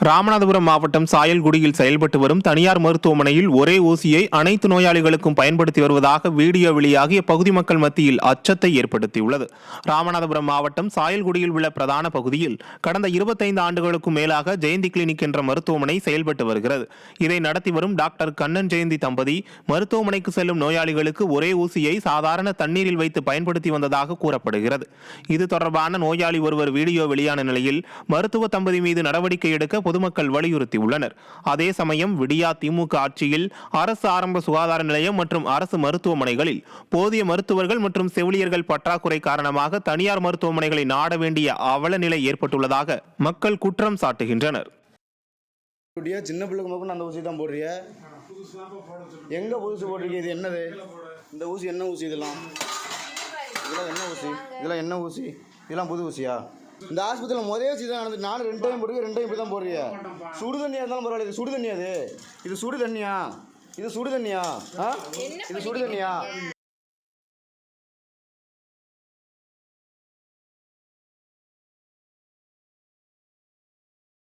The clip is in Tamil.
ராமநாதபுரம் மாவட்டம் சாயல்குடியில் செயல்பட்டு வரும் தனியார் மருத்துவமனையில் ஒரே ஊசியை அனைத்து நோயாளிகளுக்கும் பயன்படுத்தி வருவதாக வீடியோ வெளியாகி பகுதி மக்கள் மத்தியில் அச்சத்தை ஏற்படுத்தியுள்ளது. ராமநாதபுரம் மாவட்டம் சாயல்குடியில் உள்ள பிரதான பகுதியில் கடந்த 25 ஆண்டுகளுக்கும் மேலாக ஜெயந்தி கிளினிக் என்ற மருத்துவமனை செயல்பட்டு வருகிறது. இதை நடத்தி வரும் டாக்டர் கண்ணன் ஜெயந்தி தம்பதி மருத்துவமனைக்கு செல்லும் நோயாளிகளுக்கு ஒரே ஊசியை சாதாரண தண்ணீரில் வைத்து பயன்படுத்தி வந்ததாக கூறப்படுகிறது. இது தொடர்பான நோயாளி ஒருவர் வீடியோ வெளியான நிலையில் மருத்துவ தம்பதி மீது நடவடிக்கை எடுக்க பொதுமக்கள் வலியுறுத்தியுள்ளனர். அதே சமயம் விடியா திமுக ஆட்சியில் அரசு ஆரம்ப சுகாதார நிலையம் மற்றும் அரசு மருத்துவமனைகளில் போதிய மருத்துவர்கள் மற்றும் செவிலியர்கள் பற்றாக்குறை காரணமாக தனியார் மருத்துவமனைகளை நாட வேண்டிய அவல நிலை ஏற்பட்டுள்ளதாக மக்கள் குற்றம் சாட்டுகின்றனர். சின்ன பிள்ளைக்கு அந்த ஊசி தான் போடுறிய, எங்க புதுசு போட்டிருக்கீங்க? இது என்னது? இந்த ஊசி என்ன ஊசி? இதெல்லாம் என்ன ஊசி? இதெல்லாம் என்ன ஊசி? இதெல்லாம் புது ஊசியா? இந்த ஆஸ்பத்திரியில் முதல் ஊசி தான் நடந்து 2 டைம் போடுறீங்க, 2 டைம் இப்படி தான் போடுறிய. சுடு தண்ணியாக இருந்தாலும் பரவாயில்ல. இது சுடு தண்ணி. இது சுடு தண்ணியா? இது சுடு தண்ணியா? இது சுடு தண்ணியா?